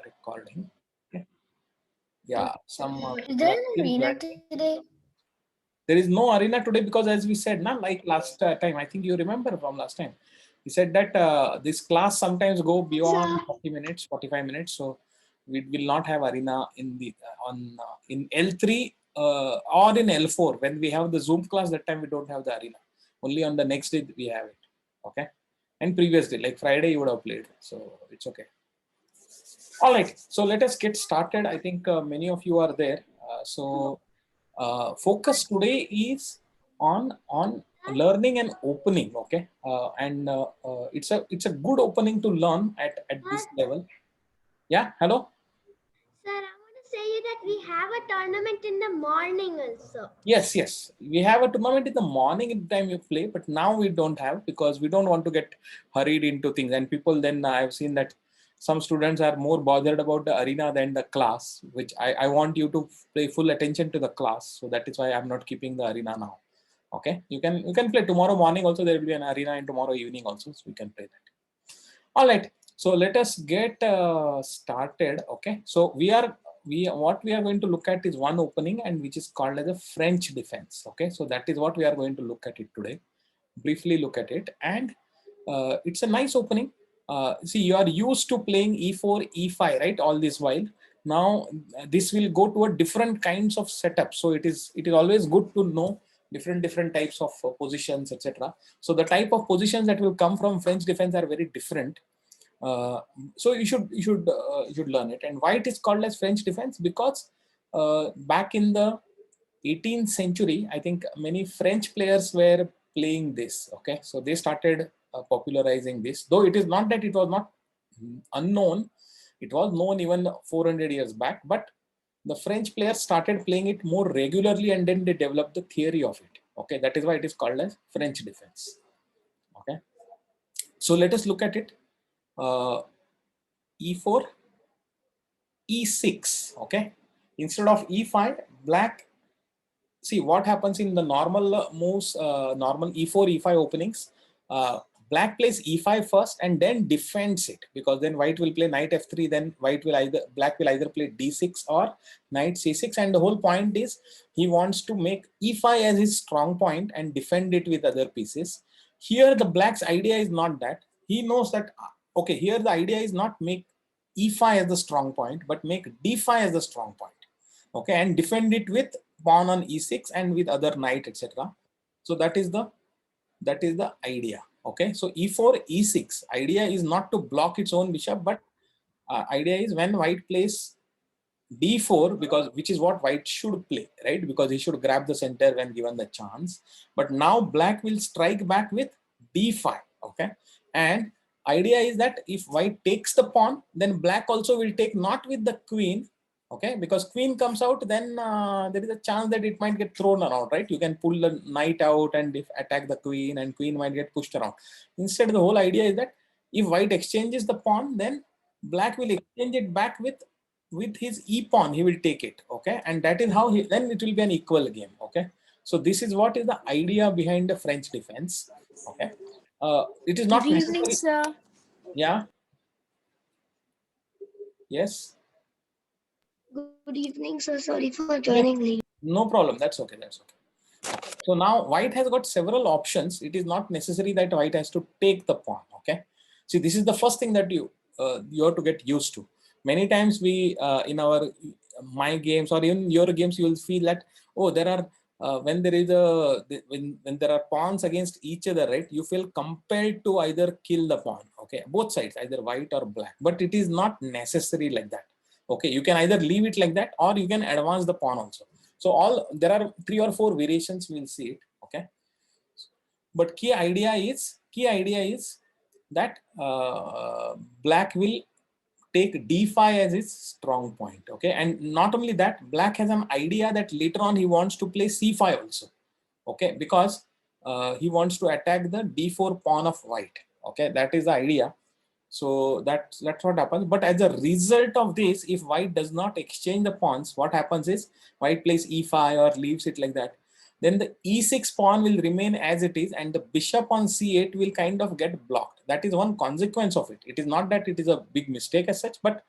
recording. Okay. Yeah, some Is people there are an still arena joining. today? There is no arena today because, as we said, na, like last time, I think you remember from last time, we said that this class sometimes go beyond 40 minutes, 45 minutes. So we will not have arena in the in L3 or in L4 when we have the Zoom class. That time we don't have the arena. Only on the next day we have it. Okay, and previous day, like Friday, you would have played. So it's okay. All right, so let us get started. I think many of you are there. Focus today is on learning and opening. Okay, and it's a good opening to learn at this level. Yeah, hello. Sir, I want to say you that we have a tournament in the morning also. Yes, yes. We have a tournament in the morning in the time you play, but now we don't have because we don't want to get hurried into things. And people then I've seen that some students are more bothered about the arena than the class, which I want you to pay full attention to the class. So that is why I'm not keeping the arena now. Okay, you can play tomorrow morning also. There will be an arena, and tomorrow evening also, so we can play that. All right, so let us get started. Okay, so what we are going to look at is one opening, and which is called as a French defense. Okay, so that is what we are going to look at it today. Briefly look at it, and it's a nice opening. See, you are used to playing e4 e5, right, all this while. Now this will go to a different kinds of setup, so it is always good to know different types of positions, etc. So the type of positions that will come from French defense are very different. uh, so you should learn it. And why it is called as French defense? Because back in the 18th century, I think many French players were playing this. Okay, so they started popularizing this, though it is not that it was not unknown. It was known even 400 years back, but the French players started playing it more regularly, and then they developed the theory of it. Okay, that is why it is called as French defense. Okay, so let us look at it. E4, E6. Okay, instead of E5, black. See what happens in the normal moves, normal E4, E5 openings. Black plays E5 first and then defends it, because then white will play knight F3. Then black will either play D6 or knight C6. And the whole point is he wants to make E5 as his strong point and defend it with other pieces. Here the black's idea is not that. He knows that okay, here the idea is not make E5 as the strong point, but make D5 as the strong point. Okay, and defend it with pawn on E6 and with other knight, etc. So that is the idea. Okay, so E4 E6 idea is not to block its own bishop, but idea is when white plays D4, because which is what white should play, right? Because he should grab the center when given the chance. But now black will strike back with D5. Okay, and idea is that if white takes the pawn, then black also will take, not with the queen. Okay, because queen comes out, then there is a chance that it might get thrown around, right? You can pull the knight out and if attack the queen, and queen might get pushed around. Instead, the whole idea is that if white exchanges the pawn, then black will exchange it back with his e pawn. He will take it. Okay, and that is how then it will be an equal game. Okay, so this is what is the idea behind the French defense. Okay, it is Good not evening, necessary. sir. Yeah. Yes. Good evening, sir. Sorry for joining Yes. late. No problem. That's okay. That's okay. So now white has got several options. It is not necessary that white has to take the pawn. Okay. See, this is the first thing that you have to get used to. Many times we in our my games or in your games, you will feel that, oh, there are when there is when there are pawns against each other, right? You feel compelled to either kill the pawn. Okay, both sides, either white or black. But it is not necessary like that. Okay, you can either leave it like that or you can advance the pawn also. So all there are 3 or 4 variations, we'll see it. Okay, but key idea is that black will take d5 as his strong point. Okay, and not only that, black has an idea that later on he wants to play c5 also. Okay, because he wants to attack the d4 pawn of white. Okay, that is the idea. So that's what happens. But as a result of this, if white does not exchange the pawns, what happens is white plays e5 or leaves it like that. Then the e6 pawn will remain as it is, and the bishop on c8 will kind of get blocked. That is one consequence of it. It is not that it is a big mistake as such, but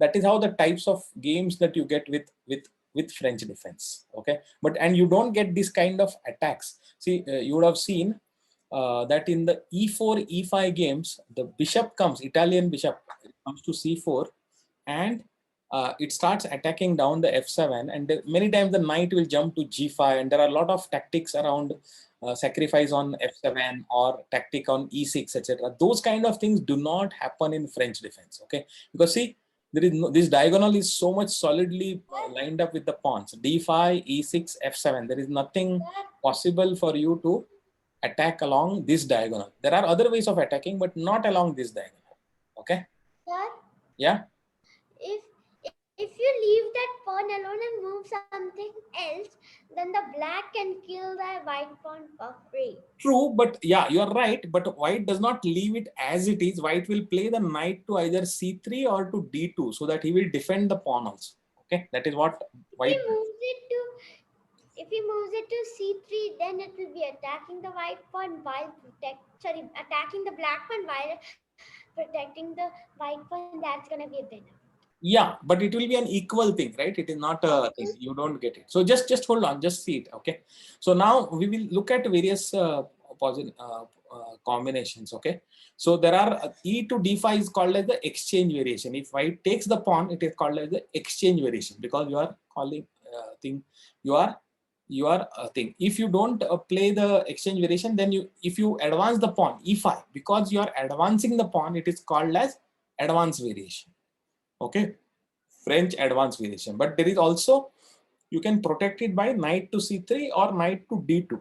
that is how the types of games that you get with French defense. Okay, but and you don't get this kind of attacks. See, you would have seen that in the e4 e5 games, the bishop comes, Italian bishop comes to c4, and it starts attacking down the f7, and many times the knight will jump to g5, and there are a lot of tactics around sacrifice on f7 or tactic on e6, etc. Those kind of things do not happen in French defense. Okay, because see, there is no, this diagonal is so much solidly lined up with the pawns, d5, e6, f7. There is nothing possible for you to attack along this diagonal. There are other ways of attacking, but not along this diagonal. Okay. Sir, Yeah. if you leave that pawn alone and move something else, then the black can kill the white pawn for free. True, but yeah, you are right. But white does not leave it as it is. White will play the knight to either c3 or to d2, so that he will defend the pawn also. Okay, that is what white. If he moves it to c3, then it will be attacking the white pawn while attacking the black pawn while protecting the white pawn. That's gonna be a winner. Yeah, but it will be an equal thing, right? It is not a thing. You don't get it. So just hold on, just see it. Okay. So now we will look at various combinations. Okay. So there are e to d5 is called as the exchange variation. If white takes the pawn, it is called as the exchange variation, because you are calling thing. You are thing. If you don't play the exchange variation, then if you advance the pawn e5, because you are advancing the pawn, it is called as advance variation. Okay, French advanced variation. But there is also, you can protect it by knight to c3 or knight to d2,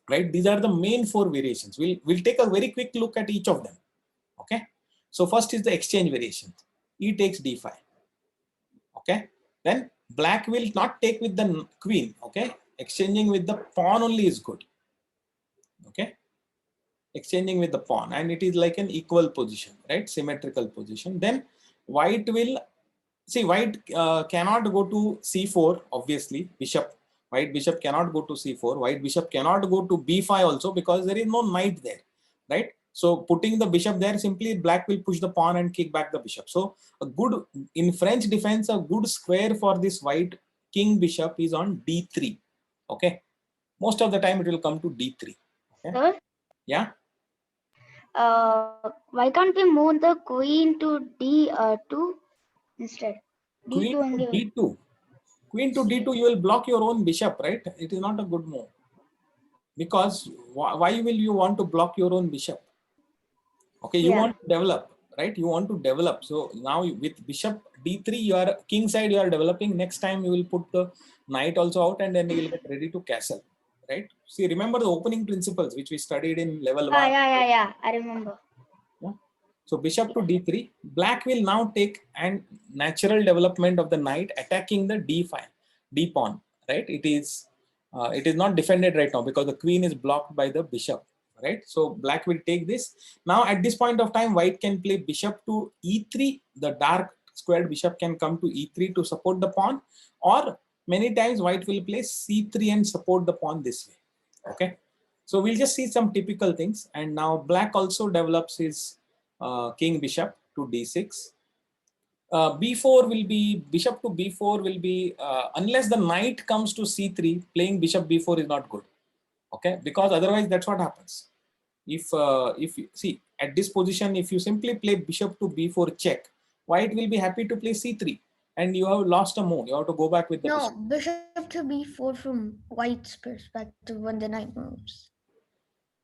right? These are the main four variations. We'll take a very quick look at each of them. Okay, so first is the exchange variation. E takes d5. Okay, then black will not take with the queen. Okay, exchanging with the pawn only is good. Okay, exchanging with the pawn, and it is like an equal position, right? Symmetrical position. Then white will see, white cannot go to c4, obviously. White bishop cannot go to c4. White bishop cannot go to b5 also, because there is no knight there, right? So putting the bishop there, simply black will push the pawn and kick back the bishop. So a good, in French defense, a good square for this white king bishop is on d3. Okay, most of the time it will come to d3. Okay? Sir? Yeah. Why can't we move the queen to d2 instead? Queen d2 to only. d2. Queen to d2, you will block your own bishop, right? It is not a good move. Because why will you want to block your own bishop? Okay, you want to develop, right? You want to develop. So now with bishop d3, you are king side, you are developing. Next time you will put the knight also out, and then you will get ready to castle, right? See, remember the opening principles which we studied in level 1. Yeah, I remember. Yeah. So bishop to d3, black will now take an natural development of the knight attacking the d5, d pawn, right? It is not defended right now because the queen is blocked by the bishop, right? So black will take this. Now at this point of time, white can play bishop to e3. The dark squared bishop can come to e3 to support the pawn, or many times white will play c3 and support the pawn this way. Okay. So we'll just see some typical things. And now black also develops his king bishop to d6. B4 will be, bishop to b4 will be, unless the knight comes to c3, playing bishop b4 is not good. Okay, because otherwise that's what happens. If you see at this position, if you simply play bishop to b4 check, white will be happy to play c3, and you have lost a move. You have to go back with the bishop to b4 from white's perspective when the knight moves.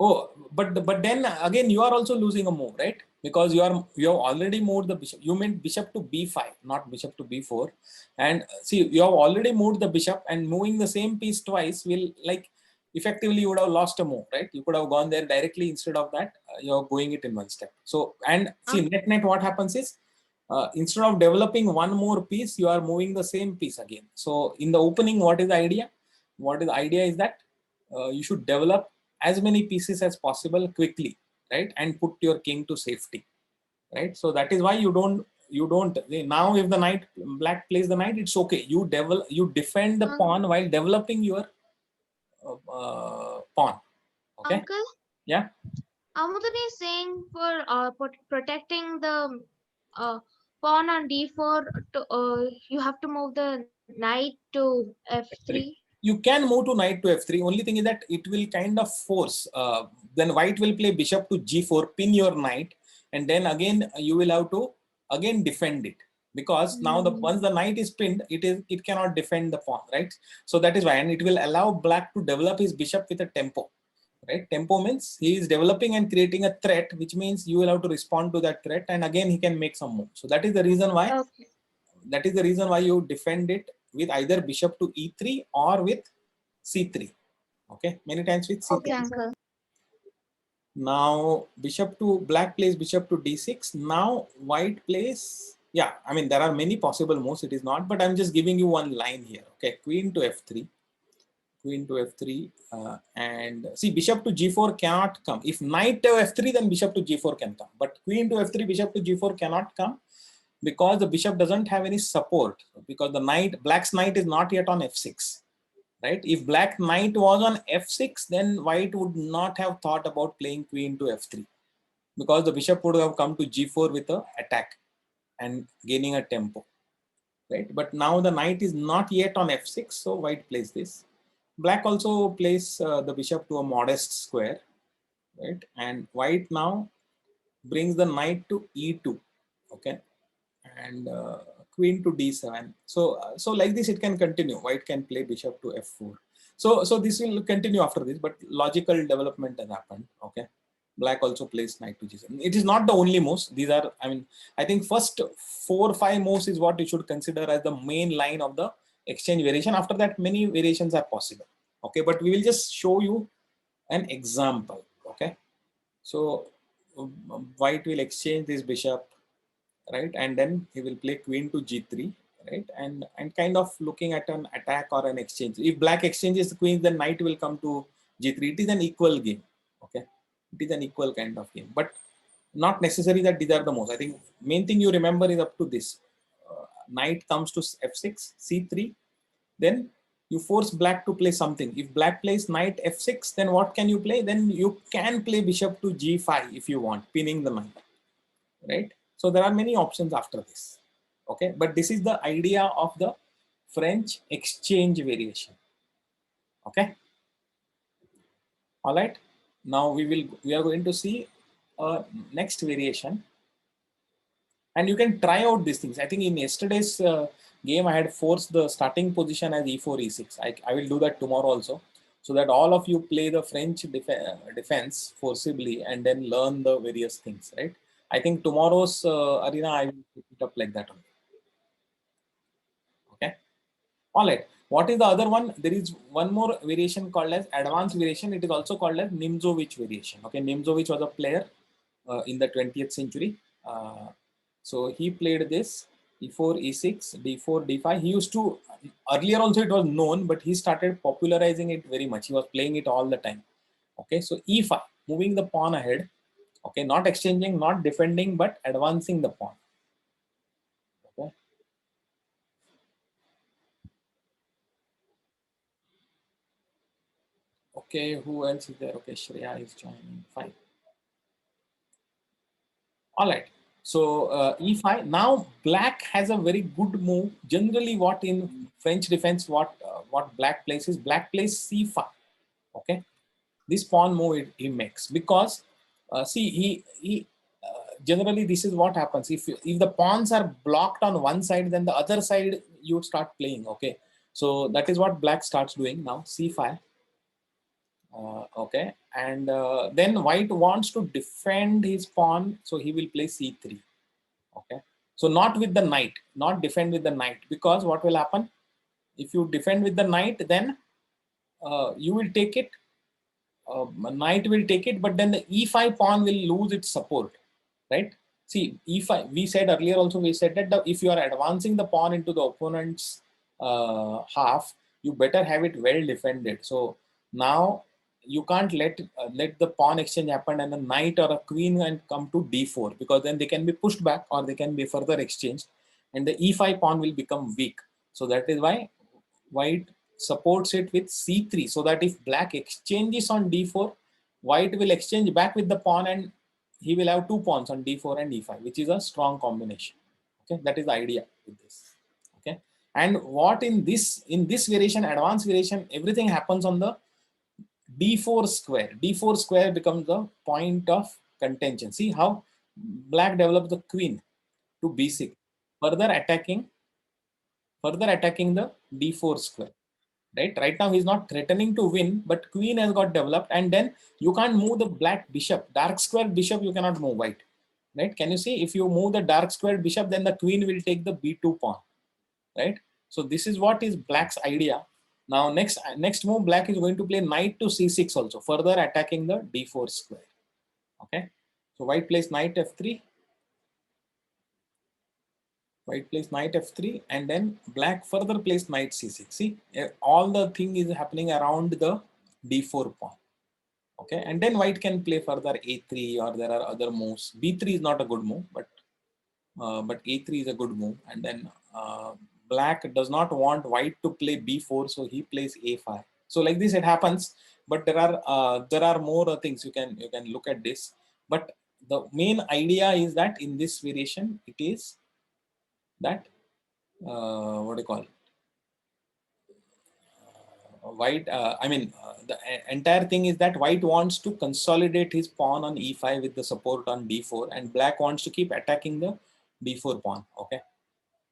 Oh, but then again you are also losing a move, right? Because you have already moved the bishop. You meant bishop to b5, not bishop to b4. And see, you have already moved the bishop, and moving the same piece twice will, like, effectively you would have lost a move, right? You could have gone there directly. Instead of that, you're going it in one step. So, and see, net what happens is, instead of developing one more piece, you are moving the same piece again. So in the opening, what is the idea? What is the idea is that you should develop as many pieces as possible quickly, right? And put your king to safety, right? So that is why you don't, now if the knight, black plays the knight, it's okay. You defend the pawn while developing your pawn. Okay. Uncle? Yeah. Amudani is saying for protecting the pawn on d4 to you have to move the knight to f3. You can move to knight to f3. Only thing is that it will kind of force. Then white will play bishop to g4, pin your knight, and then again you will have to again defend it, because now the once the knight is pinned, it cannot defend the pawn, right? So that is why, and it will allow black to develop his bishop with a tempo, right? Tempo means he is developing and creating a threat, which means you will have to respond to that threat, and again he can make some move. So that is the reason why. Okay. That is the reason why you defend it with either bishop to e3 or with c3. Okay, many times with c3. Okay, uncle. Now bishop to black plays bishop to d6. Now white plays, yeah, I mean there are many possible moves, it is not, but I'm just giving you one line here. Okay, queen to f3, queen to f3, and see bishop to g4 cannot come. If knight to f3, then bishop to g4 can come, but queen to f3, bishop to g4 cannot come, because the bishop doesn't have any support, because the knight, black's knight is not yet on f6, right? If black knight was on f6, then white would not have thought about playing queen to f3, because the bishop would have come to g4 with a attack and gaining a tempo, right? But now the knight is not yet on f6, so white plays this. Black also plays the bishop to a modest square, right? And white now brings the knight to e2, okay, and queen to d7. So like this it can continue. White can play bishop to f4. So this will continue after this, but logical development has happened. Okay, black also plays knight to g7. It is not the only moves. These are, I mean, I think first 4 or 5 moves is what you should consider as the main line of the exchange variation. After that, many variations are possible. Okay, but we will just show you an example. Okay, so white will exchange this bishop, right, and then he will play queen to g3, right, and kind of looking at an attack or an exchange. If black exchanges the queens, then knight will come to g3. It is an equal game. Okay, it is an equal kind of game, but not necessary that these are the most. I think main thing you remember is up to this. Knight comes to f6, c3, then you force black to play something. If black plays knight f6, then what can you play? Then you can play bishop to g5 if you want, pinning the knight, right? So there are many options after this. Okay, but this is the idea of the French exchange variation. Okay, all right. Now we are going to see next variation, and you can try out these things. I think in yesterday's game I had forced the starting position as e4 e6. I will do that tomorrow also, so that all of you play the French defense forcibly and then learn the various things, right? I think tomorrow's arena I will pick it up like that only. Okay, all right. What is the other one? There is one more variation called as advanced variation. It is also called as Nimzowitsch variation. Okay, Nimzowitsch was a player in the 20th century. So he played this e4, e6, d4, d5. He used to, earlier also it was known, but he started popularizing it very much. He was playing it all the time. Okay, so e5, moving the pawn ahead. Okay, not exchanging, not defending, but advancing the pawn. Okay. Okay, who else is there? Okay, Shreya is joining. Fine. All right. So e5. Now black has a very good move. Generally, what in French defense, what black plays is black plays c5. Okay, this pawn move he makes, because see he generally this is what happens. If the pawns are blocked on one side, then the other side you would start playing. Okay, so that is what black starts doing now. c5. Okay, and then white wants to defend his pawn, so he will play c3. Okay, so not with the knight, not defend with the knight, because what will happen if you defend with the knight, then you will take it, knight will take it, but then the e5 pawn will lose its support, right? See, e5, we said earlier also, we said that if you are advancing the pawn into the opponent's half, you better have it well defended. So now you can't let the pawn exchange happen and a knight or a queen and come to d4, because then they can be pushed back or they can be further exchanged, and the e5 pawn will become weak. So that is why white supports it with c3, so that if black exchanges on d4, white will exchange back with the pawn and he will have 2 pawns on d4 and e5, which is a strong combination. Okay, that is the idea with this. Okay, and what in this variation, advanced variation, everything happens on the d4 square. D4 square becomes the point of contention. See how black develops the queen to b6, further attacking the d4 square. Right now he's not threatening to win, but queen has got developed, and then you can't move the black bishop. Dark square bishop you cannot move white. Right? Can you see? If you move the dark square bishop, then the queen will take the b2 pawn. Right? So this is what is black's idea. Now next move, black is going to play knight to c6 also, further attacking the d4 square. Okay. So white plays knight f3. White plays knight f3, and then black further plays knight c6. See, all the thing is happening around the d4 pawn. Okay, and then white can play further a3, or there are other moves. b3 is not a good move, but a3 is a good move. And then black does not want white to play b4, so he plays a5. So like this it happens, but there are more things you can look at this. But the main idea is that in this variation it is that what do you call white, the entire thing is that white wants to consolidate his pawn on e5 with the support on d4, and black wants to keep attacking the d4 pawn. Okay,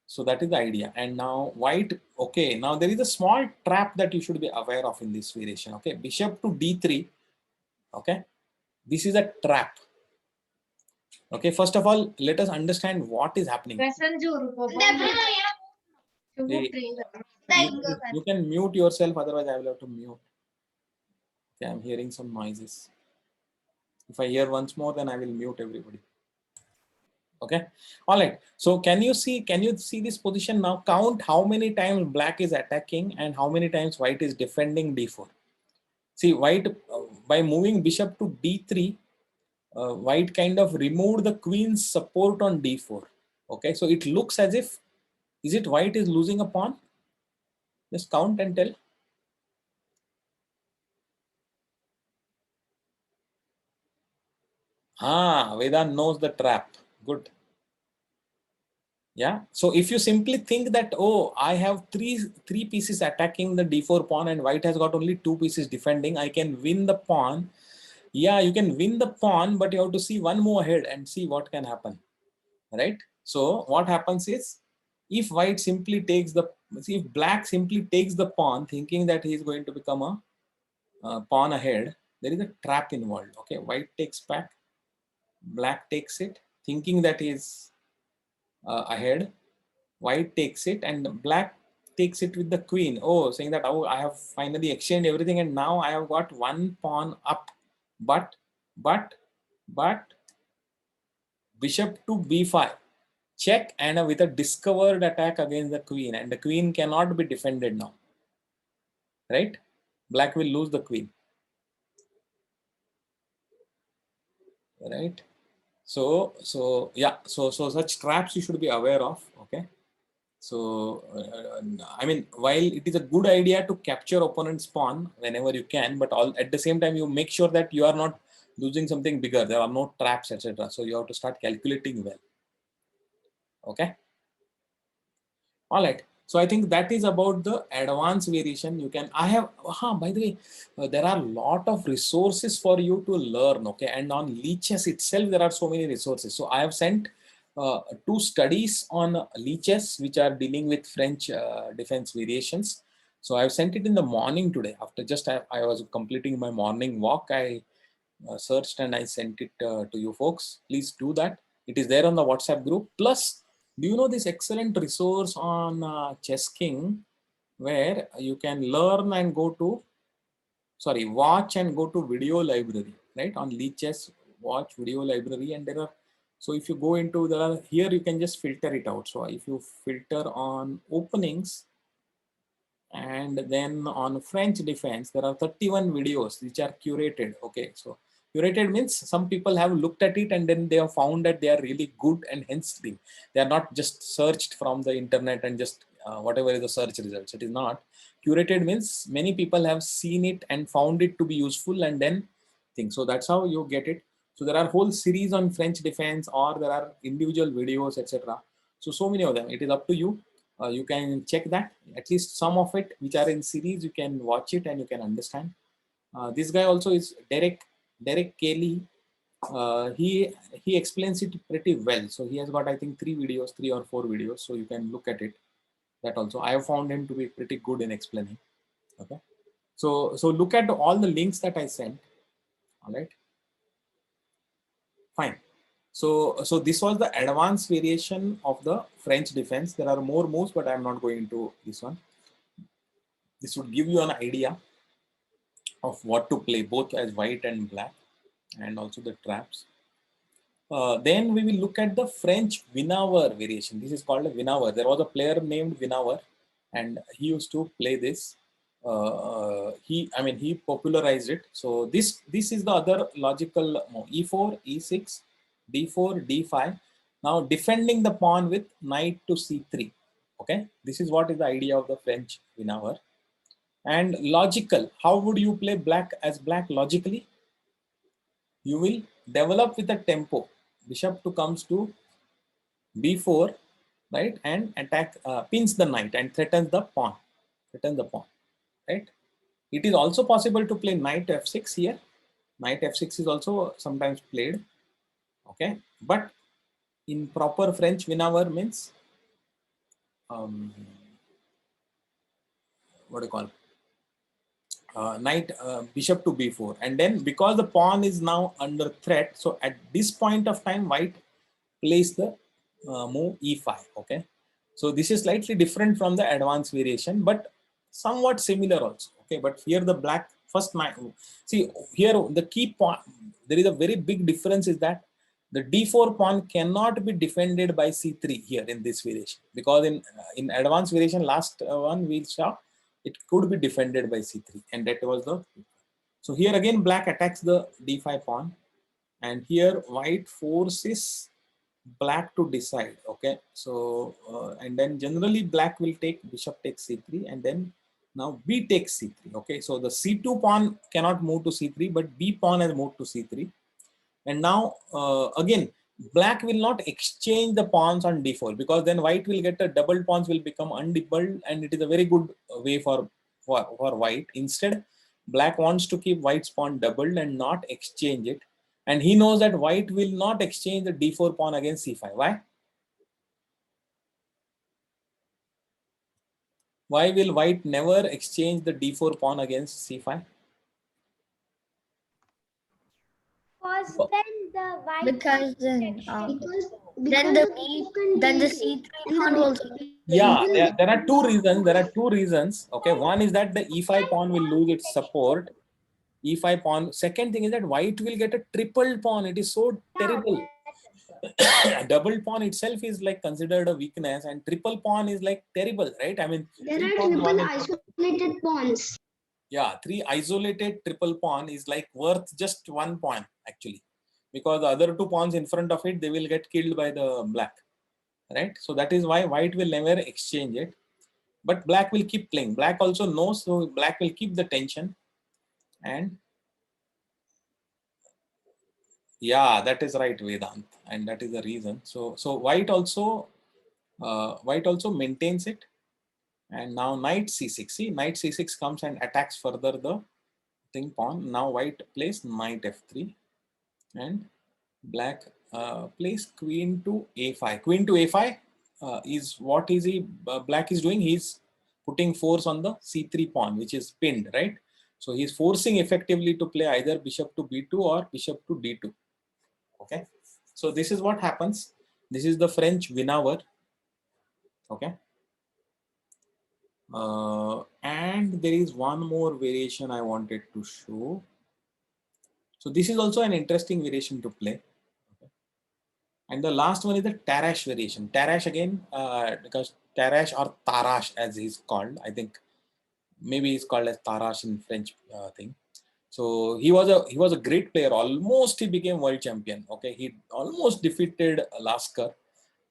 so that is the idea. And now white, okay, now there is a small trap that you should be aware of in this variation. Okay, bishop to d3. Okay, this is a trap. Okay, first of all, let us understand what is happening. You can mute yourself, otherwise I will have to mute. Okay, I'm hearing some noises. If I hear once more, then I will mute everybody. Okay, all right. So can you see this position now? Count how many times black is attacking and how many times white is defending d4. See, white by moving bishop to d3, white kind of removed the queen's support on d4. Okay, so it looks as if, is it white is losing a pawn? Just count and tell. Vedant knows the trap. Good. Yeah. So if you simply think that, oh, I have three pieces attacking the d4 pawn and white has got only 2 pieces defending, I can win the pawn. Yeah, you can win the pawn, but you have to see one move ahead and see what can happen. Right? So what happens is, if white simply takes if black simply takes the pawn thinking that he is going to become a pawn ahead, there is a trap involved. Okay, white takes back, black takes it thinking that he is ahead, white takes it, and black takes it with the queen. Oh, saying that, oh, I have finally exchanged everything and now I have got one pawn up, but bishop to b5, check, and with a discovered attack against the queen, and the queen cannot be defended now. Right? Black will lose the queen. Right? So yeah, so such traps you should be aware of. Okay, so I mean, while it is a good idea to capture opponent's pawn whenever you can, but at the same time you make sure that you are not losing something bigger. There are no traps, etc. So you have to start calculating well. Okay, all right. So I think that is about the advanced variation. You can, by the way, there are a lot of resources for you to learn. Okay, and on Lichess itself, there are so many resources. So I have sent 2 studies on Lichess, which are dealing with French defense variations. So I've sent it in the morning today. After just I was completing my morning walk, I searched and I sent it to you folks. Please do that. It is there on the WhatsApp group. Plus, do you know this excellent resource on Chess King, where you can learn and watch and go to video library, right? On Lichess, watch video library, and there are, so if you go into here you can just filter it out. So if you filter on openings and then on French defense, there are 31 videos which are curated. Okay, so curated means some people have looked at it and then they have found that they are really good, and hence they are not just searched from the internet and just whatever is the search results. It is not. Curated means many people have seen it and found it to be useful and then think. So that's how you get it. So there are whole series on French defense, or there are individual videos, etc. So many of them. It is up to you. You can check that. At least some of it, which are in series, you can watch it and you can understand. This guy also is Derek Kelly. He explains it pretty well. So he has got, I think, 3 or 4 videos. So you can look at it. That also, I have found him to be pretty good in explaining. Okay. So look at all the links that I sent. All right. Fine. So this was the advanced variation of the French defense. There are more moves, but I'm not going into this one. This would give you an idea of what to play, both as white and black, and also the traps. Then we will look at the French Winawer variation. This is called a Winawer. There was a player named Winawer, and he used to play this. He popularized it. So this is the other logical move: e4, e6, d4, d5. Now defending the pawn with knight to c3. Okay, this is what is the idea of the French Winawer. And logical, how would you play black as black logically? You will develop with a tempo. Bishop to comes to b4, right, and attack, pins the knight and threatens the pawn. Right. It is also possible to play knight to f6 here. Knight f6 is also sometimes played. Okay, but in proper French Winawer means what do you call? Knight bishop to b4, and then because the pawn is now under threat, so at this point of time white plays the move e5. Okay, so this is slightly different from the advanced variation, but somewhat similar also. Okay, but here the black first knight, see here the key point, there is a very big difference, is that the d4 pawn cannot be defended by c3 here in this variation, because in advanced variation, last one we saw, it could be defended by c3, and that was the. So here again black attacks the d5 pawn, and here white forces black to decide. Okay, so and then generally black will take bishop takes c3, and then now b takes c3. Okay, so the c2 pawn cannot move to c3, but b pawn has moved to c3, and now again black will not exchange the pawns on d4, because then white will get a double pawns will become undoubled, and it is a very good way for white. Instead, black wants to keep white's pawn doubled and not exchange it, and he knows that white will not exchange the d4 pawn against c5. Why will white never exchange the d4 pawn against c5? Because then the white Because then, protection. then the c3 pawn will also. Yeah, there are two reasons. Okay, one is that the e5 pawn will lose its support. E5 pawn. Second thing is that white will get a triple pawn. It is so terrible. Double pawn itself is like considered a weakness, and triple pawn is like terrible, right? I mean, There are triple isolated pawns. yeah, 3 isolated triple pawn is like worth just 1 pawn actually, because the other 2 pawns in front of it, they will get killed by the black, right? So that is why white will never exchange it, but black will keep playing. Black also knows, so black will keep the tension. And yeah, that is right, Vedant, and that is the reason. So white also maintains it. And now knight c6. See, knight c6 comes and attacks further the thing pawn. Now white plays knight f3, and black plays queen to a5. Queen to a5 is what is he? Black is doing. He's putting force on the c3 pawn, which is pinned, right? So he's forcing effectively to play either bishop to b2 or bishop to d2. Okay, so this is what happens. This is the French Winawer. Okay. And there is one more variation I wanted to show. So this is also an interesting variation to play. Okay. And the last one is the Tarrasch variation. Tarrasch again, because Tarrasch or Tarrasch as he's called, I think maybe he's called as Tarrasch in French thing. So he was a great player. Almost he became world champion. Okay, he almost defeated Lasker.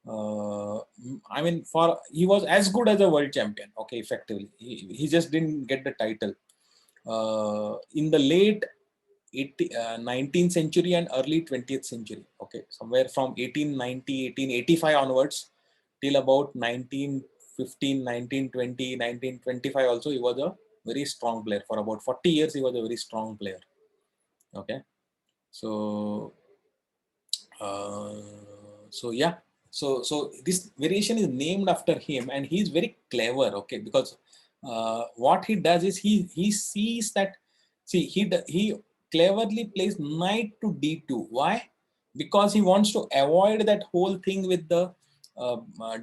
I mean, he was as good as a world champion. Okay, effectively, he just didn't get the title. In the late 19th century and early 20th century. Okay, somewhere from 1890, 1885 onwards, till about 1915, 1920, 1925 also he was a very strong player. For about 40 years he was a very strong player. Okay, so yeah, so this variation is named after him, and he's very clever. Okay, because what he does is he sees that, see, he cleverly plays knight to d2. Why? Because he wants to avoid that whole thing with the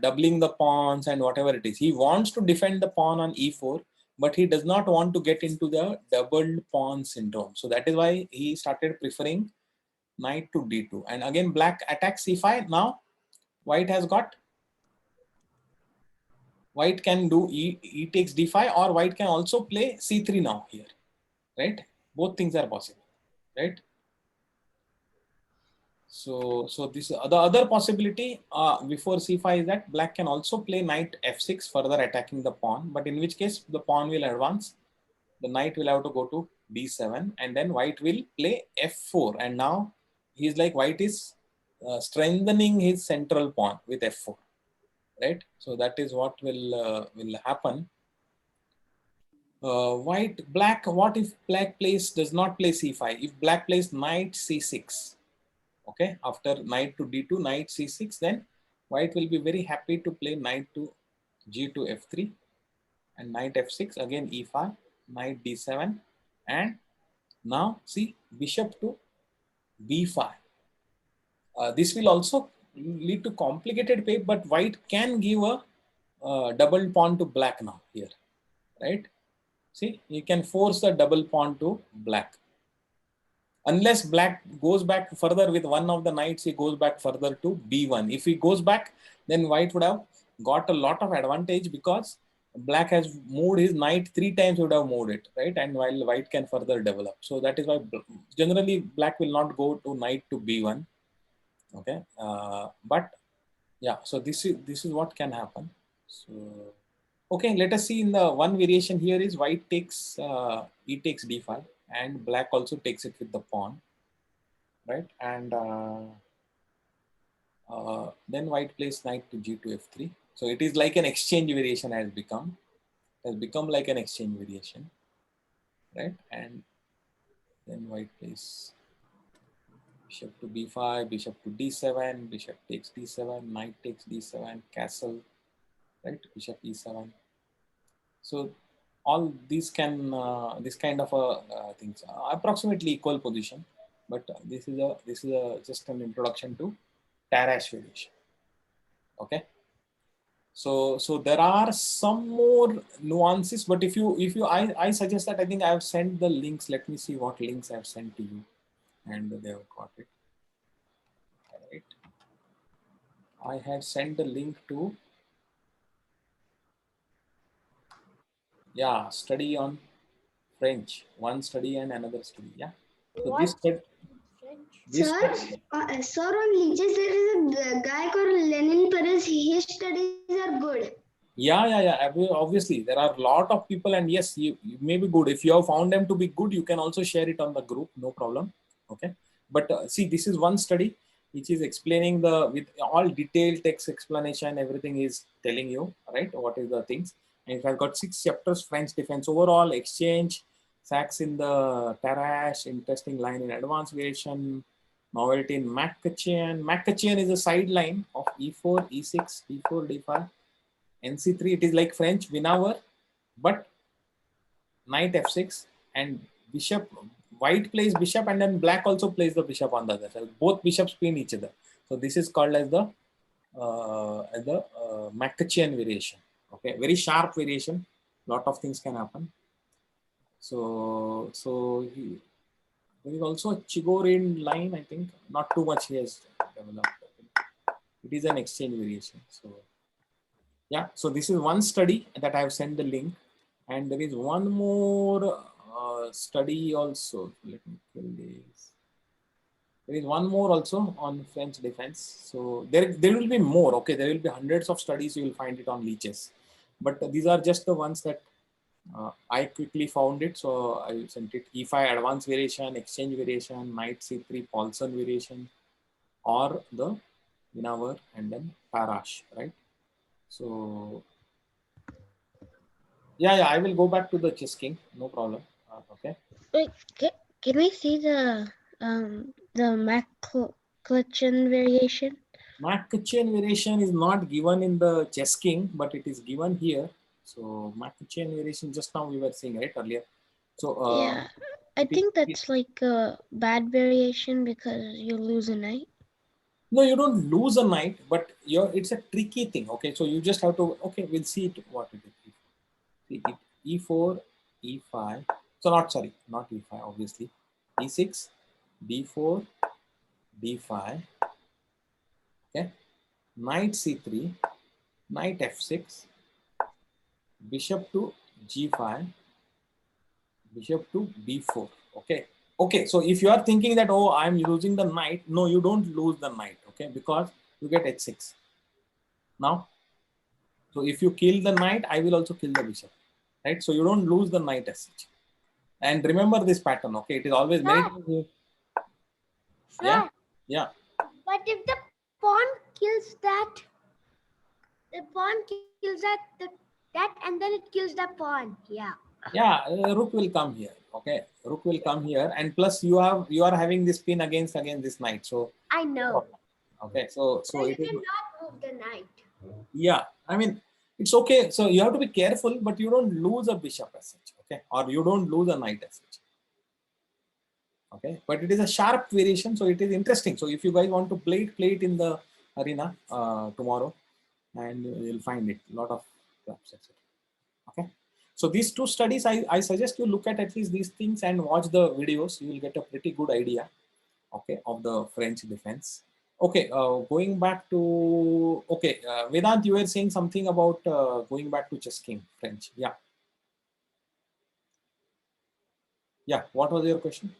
doubling the pawns and whatever it is. He wants to defend the pawn on e4, but he does not want to get into the doubled pawn syndrome. So that is why he started preferring knight to d2. And again black attacks c5. Now white has got, white can do e takes d5, or white can also play c3 now here, right? Both things are possible, right? So this the other possibility before c5 is that black can also play knight f6, further attacking the pawn, but in which case the pawn will advance, the knight will have to go to d7, and then white will play f4, and now he's like, white is strengthening his central pawn with f4, right? So that is what will happen. Black, what if black plays, does not play c5? If black plays knight c6, okay, after knight to d2, knight c6, then white will be very happy to play knight to g to f3, and knight f6, again e5, knight d7, and now see, bishop to b5. This will also lead to complicated play, but white can give a double pawn to black now here, right? See, you can force the double pawn to black. Unless black goes back further with one of the knights, he goes back further to b1. If he goes back, then white would have got a lot of advantage, because black has moved his knight 3 times, would have moved it, right? And while white can further develop. So that is why generally black will not go to knight to b1. Okay, but yeah, so this is what can happen. So okay, let us see. In the one variation here is white takes e takes d5, and black also takes it with the pawn, right? And then white plays knight to g to f3. So it is like an exchange variation has become like an exchange variation, right? And then white plays bishop to b5, bishop to d7, bishop takes d7, knight takes d7, castle, right? Bishop e7. So all these can this kind of things approximately equal position, but this is a just an introduction to Tarrasch variation. Okay. So there are some more nuances, but if you I suggest that, I think I have sent the links. Let me see what links I have sent to you, and they have got it. Right. I have sent the link to, yeah, study on French, one study and another study. Yeah. So What? this French? Sir, on Leeches there is a guy called Lenin Perez. His studies are good. Yeah. Obviously, there are a lot of people, and yes, you may be good. If you have found them to be good, you can also share it on the group, no problem. Okay, but see, this is one study which is explaining with all detailed text explanation. Everything is telling you, right, what is the things. And I've got 6 chapters: French defense overall, exchange, sacks in the Tarrasch, interesting line in advanced variation, novelty in McCutcheon. McCutcheon is a side line of e4, e6, d4, d5. NC3, it is like French Winawer, but knight f6 and bishop, white plays bishop, and then black also plays the bishop on the other side. Both bishops pin each other. So this is called as the McCutcheon variation. Okay, very sharp variation. Lot of things can happen. So there is also a Chigorin line, I think. Not too much he has developed. It is an exchange variation. So yeah, so this is one study that I have sent the link, and there is one more study also. Let me kill this. There is one more also on French defense. So there will be more. Okay, there will be hundreds of studies. You will find it on Leeches, but these are just the ones that I quickly found it. So I sent it: E5 advanced variation, exchange variation, knight C3 Paulson variation, or the Winawer and then Tarrasch, right? So yeah, I will go back to the chess king. No problem. Okay. Wait, can we see the McCutcheon variation? McCutcheon variation is not given in the chess king, but it is given here. So McCutcheon variation just now we were seeing right earlier. So Yeah, I think that's like a bad variation because you lose a knight. no, you don't lose a knight, but it's a tricky thing. Okay, so you just have to. Okay, we'll see it. What it is. See it e4, e5. So not e5 obviously. e6, d4, d5. Okay, knight c3, knight f6, bishop to g5, bishop to b4. Okay, so if you are thinking that, oh, I'm losing the knight, no, you don't lose the knight. Okay, because you get h6 now. So if you kill the knight, I will also kill the bishop, right? So you don't lose the knight as such. And remember this pattern. Okay, it is always many times. Sir, Yeah. but if the pawn kills that, the pawn kills that and then it kills the pawn. Yeah. Rook will come here. Okay, rook will come here, and plus you are having this pin against this knight. So I know. okay, so So you it is. cannot move the knight. Yeah, I mean it's okay. So you have to be careful, but you don't lose a bishop as such. Okay, or you don't lose a knight as such. Okay, but it is a sharp variation, so it is interesting. So if you guys want to play it in the arena tomorrow, and you'll find it a lot of traps, etc. Okay, so these two studies, I suggest you look at least these things and watch the videos. You will get a pretty good idea, okay, of the French defense. Okay, going back to Vedant, you were saying something about going back to chess king French. Yeah. What was your question?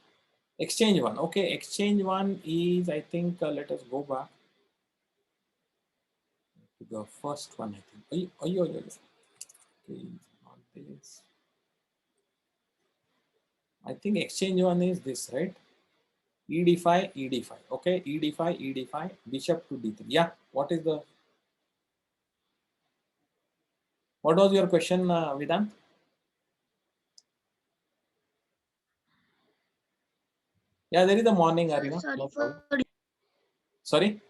Exchange one. Okay, exchange one is, I think, let us go back to the first one. I think. Okay, not this. I think exchange one is this, right? ed5, ed5. Okay, ed5, ed5, bishop to d3. Yeah. What was your question, Vedant? Yeah, there is a morning arena. Sorry No for problem. Sorry.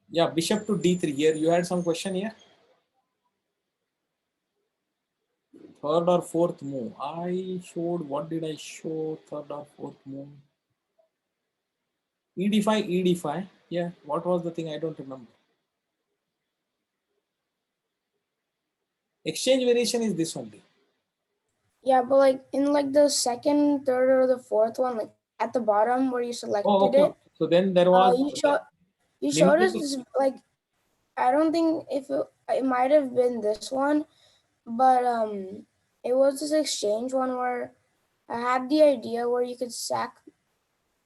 Yeah, bishop to d3 here. You had some question here? Third or fourth move. I showed, what did I show? Third or fourth move. ed5, ed5. Yeah, what was the thing? I don't remember. Exchange variation is this only. Yeah, but like in like the second, third, or the fourth one, like at the bottom where you selected Okay. it, So then there was. you showed us this, like, I don't think if it might have been this one, but it was this exchange one where I had the idea where you could sack.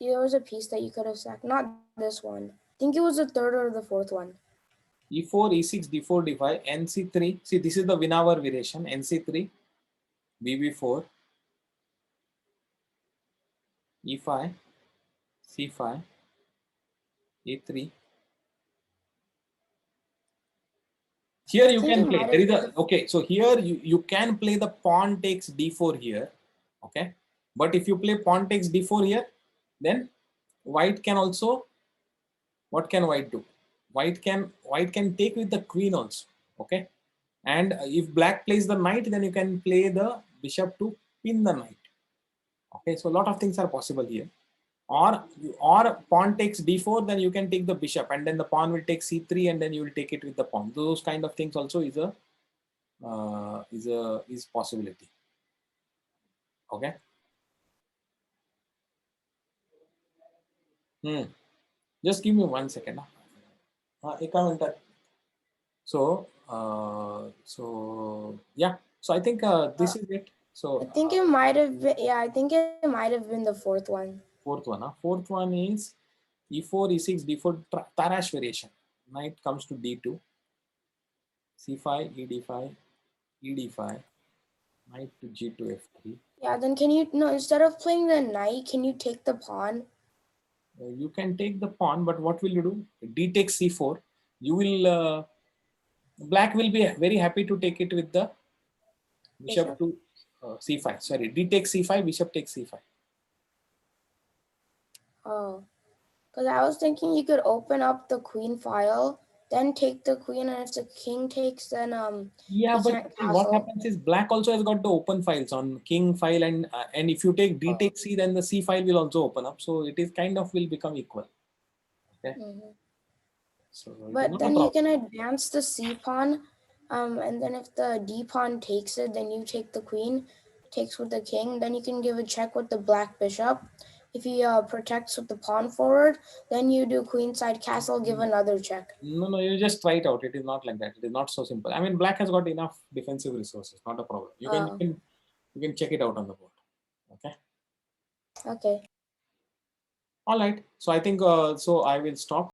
There was a piece that you could have sacked, not this one. I think it was the third or the fourth one. e4, e6, d4, d5, nc3. See, this is the Winawer variation. nc3, bb4, e5, c5, a3. Here you can play. There is a okay. So here you can play the pawn takes d4 here. Okay, but if you play pawn takes d4 here, then white can also. What can white do? White can take with the queen also. Okay, and if black plays the knight, then you can play the bishop to pin the knight. Okay, so a lot of things are possible here. Or pawn takes d4, then you can take the bishop, and then the pawn will take c3, and then you will take it with the pawn. Those kind of things also is possibility. Okay. Just give me 1 second. Eka minute. So yeah. So I think this is it. So I think it might have been. Yeah, I think it might have been the fourth one. Fourth one. Fourth one is e4, e6, d4 Tarrasch variation. Knight comes to d2, c5, ed5, ed5, knight to g2, f3. Yeah, then can you, no, instead of playing the knight, can you take the pawn? You can take the pawn, but what will you do? D takes c4. You will black will be very happy to take it with the bishop Bishop. to c5. Sorry, d takes c5, bishop takes c5. Oh, because I was thinking you could open up the queen file, then take the queen, and if the king takes, then Yeah, he but can't see, what castle. happens is black also has got the open files on king file, and if you take d takes c, then the c file will also open up. So it is kind of will become equal. Okay, Mhm. so it is But not a then you problem. can advance the c pawn, and then if the d pawn takes it, then you take the queen, takes with the king. Then you can give a check with the black bishop. If he protects with the pawn forward, then you do queenside castle, give another check. No, you just try it out. It is not like that. It is not so simple. I mean, black has got enough defensive resources. Not a problem. You can check it out on the board. Okay. Okay. All right. So I think so. I will stop.